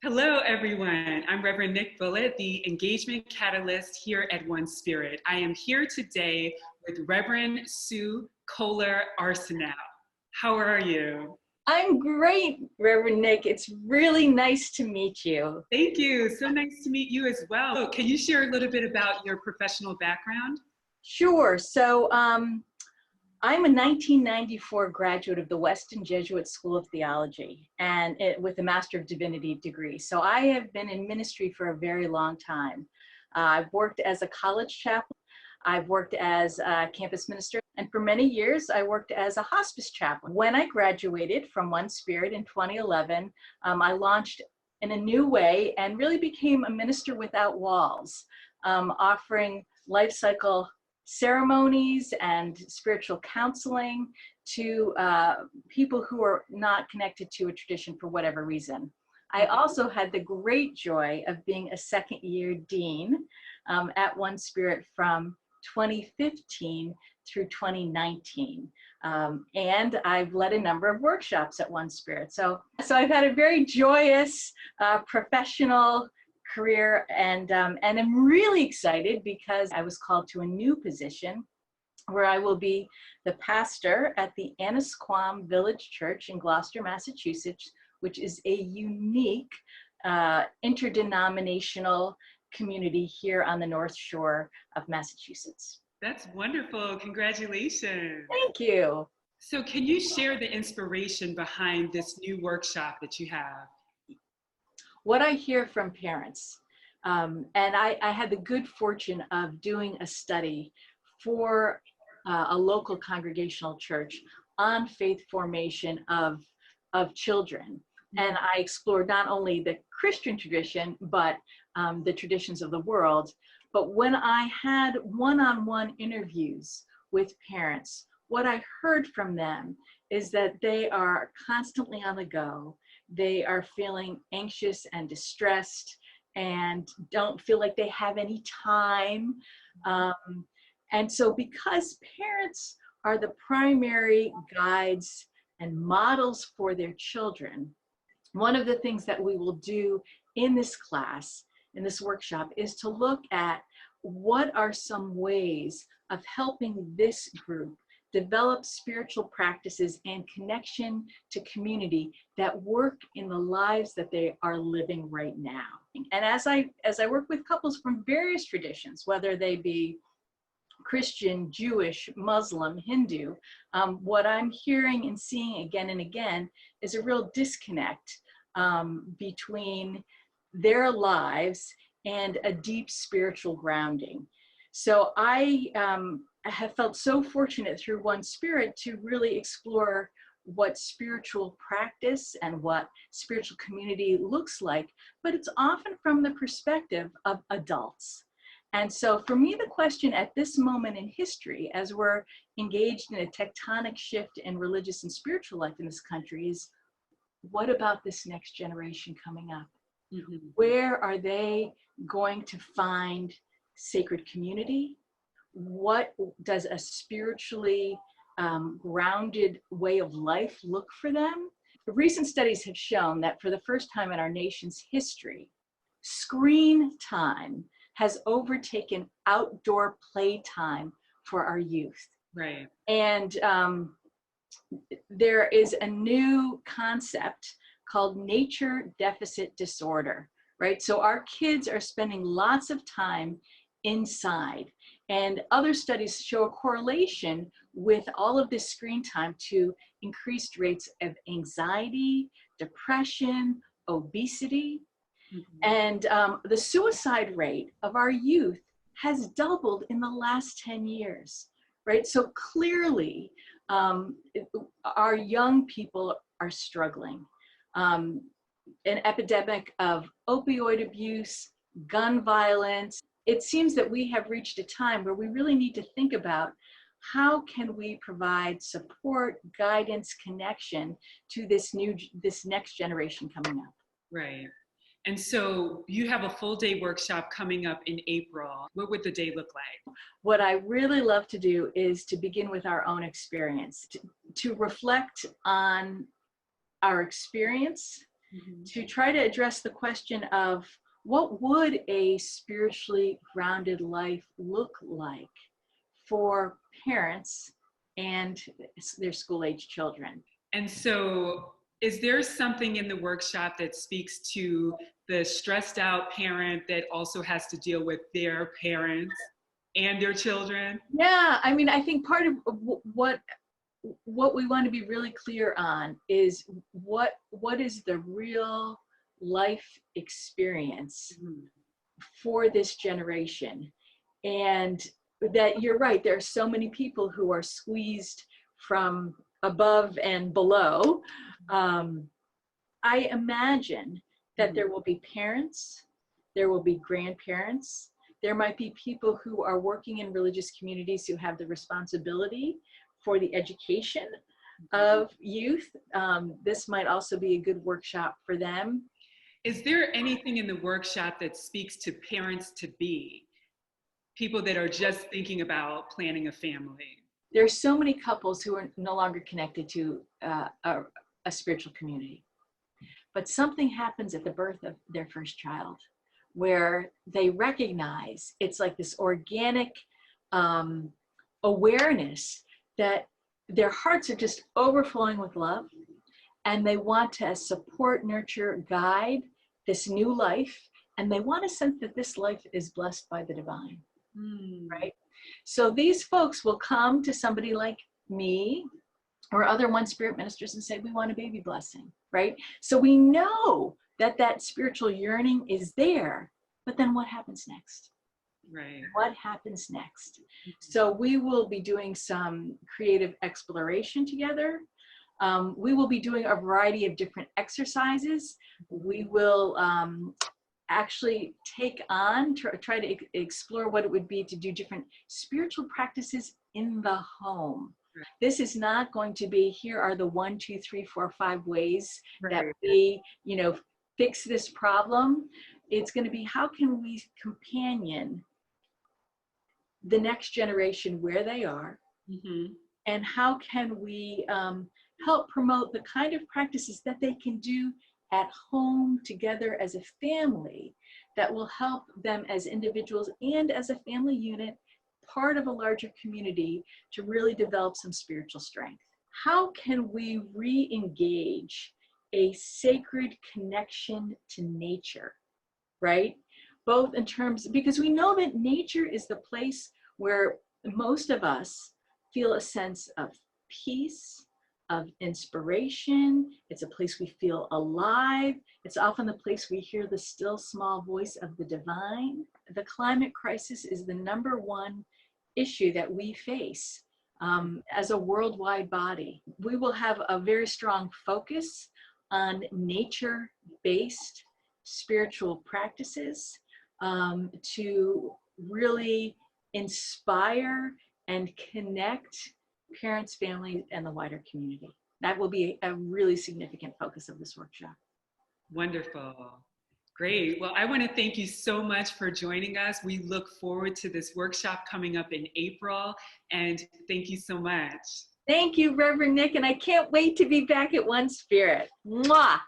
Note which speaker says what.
Speaker 1: Hello, everyone. I'm Reverend Nick Bullitt, the Engagement Catalyst here at OneSpirit. I am here today with Reverend Sue Koehler-Arsenault. How are you?
Speaker 2: I'm great, Reverend Nick. It's really nice to meet you.
Speaker 1: Thank you. So nice to meet you as well. Can you share a little bit about your professional background?
Speaker 2: Sure. I'm a 1994 graduate of the Weston Jesuit School of Theology with a Master of Divinity degree. So I have been in ministry for a very long time. I've worked as a college chaplain. I've worked as a campus minister, and for many years I worked as a hospice chaplain. When I graduated from OneSpirit in 2011, I launched in a new way and really became a minister without walls, offering life cycle ceremonies and spiritual counseling to people who are not connected to a tradition for whatever reason. I also had the great joy of being a second-year dean at OneSpirit from 2015 through 2019. And I've led a number of workshops at OneSpirit. So I've had a very joyous professional career, and I'm really excited because I was called to a new position where I will be the pastor at the Annisquam Village Church in Gloucester, Massachusetts, which is a unique interdenominational community here on the North Shore of Massachusetts.
Speaker 1: That's wonderful. Congratulations.
Speaker 2: Thank you.
Speaker 1: So can you share the inspiration behind this new workshop that you have?
Speaker 2: What I hear from parents, and I had the good fortune of doing a study for a local congregational church on faith formation of children. And I explored not only the Christian tradition, but the traditions of the world. But when I had one-on-one interviews with parents, what I heard from them is that they are constantly on the go. They are feeling anxious and distressed and don't feel like they have any time. And so because parents are the primary guides and models for their children, one of the things that we will do in this class, in this workshop, is to look at what are some ways of helping this group develop spiritual practices and connection to community that work in the lives that they are living right now. And as I work with couples from various traditions, whether they be Christian, Jewish, Muslim, Hindu, what I'm hearing and seeing again and again is a real disconnect between their lives and a deep spiritual grounding. So I have felt so fortunate through OneSpirit to really explore what spiritual practice and what spiritual community looks like, but it's often from the perspective of adults. And so for me, the question at this moment in history, as we're engaged in a tectonic shift in religious and spiritual life in this country, is what about this next generation coming up? Mm-hmm. Where are they going to find sacred community? What does a spiritually grounded way of life look for them? Recent studies have shown that for the first time in our nation's history, screen time has overtaken outdoor play time for our youth.
Speaker 1: Right.
Speaker 2: And there is a new concept called nature deficit disorder, right? So our kids are spending lots of time inside. And other studies show a correlation with all of this screen time to increased rates of anxiety, depression, obesity. Mm-hmm. And the suicide rate of our youth has doubled in the last 10 years, right? So clearly, our young people are struggling. An epidemic of opioid abuse, gun violence. It seems that we have reached a time where we really need to think about how can we provide support, guidance, connection to this next generation coming up.
Speaker 1: Right. And so you have a full day workshop coming up in April. What would the day look like?
Speaker 2: What I really love to do is to begin with our own experience, to reflect on our experience to try to address the question of what would a spiritually grounded life look like for parents and their school-age children.
Speaker 1: And so is there something in the workshop that speaks to the stressed out parent that also has to deal with their parents and their children?
Speaker 2: Yeah, I mean, I think part of what we want to be really clear on is what is the real life experience for this generation. And that you're right, there are so many people who are squeezed from above and below. I imagine that there will be parents, there will be grandparents, there might be people who are working in religious communities who have the responsibility for the education of youth. This might also be a good workshop for them.
Speaker 1: Is there anything in the workshop that speaks to parents-to-be, people that are just thinking about planning a family?
Speaker 2: There are so many couples who are no longer connected to a spiritual community. But something happens at the birth of their first child where they recognize it's like this organic awareness that their hearts are just overflowing with love, and they want to support, nurture, guide this new life, and they want to sense that this life is blessed by the divine, right? So these folks will come to somebody like me or other OneSpirit ministers and say, we want a baby blessing, right? So we know that that spiritual yearning is there, but then what happens next?
Speaker 1: Right.
Speaker 2: What happens next? So we will be doing some creative exploration together. We will be doing a variety of different exercises. We will actually take on, try to explore what it would be to do different spiritual practices in the home. Right. This is not going to be, here are the 1, 2, 3, 4, 5 ways that we, fix this problem. It's going to be, how can we companion the next generation where they are, and how can we help promote the kind of practices that they can do at home together as a family that will help them as individuals and as a family unit, part of a larger community, to really develop some spiritual strength. How can we re-engage a sacred connection to nature, right? Both in terms, because we know that nature is the place where most of us feel a sense of peace, of inspiration. It's a place we feel alive. It's often the place we hear the still small voice of the divine. The climate crisis is the #1 issue that we face as a worldwide body. We will have a very strong focus on nature-based spiritual practices to really inspire and connect parents, families, and the wider community. That will be a really significant focus of this workshop.
Speaker 1: Wonderful. Great. Well, I want to thank you so much for joining us. We look forward to this workshop coming up in April, and thank you so much.
Speaker 2: Thank you, Reverend Nick, and I can't wait to be back at OneSpirit. Mwah!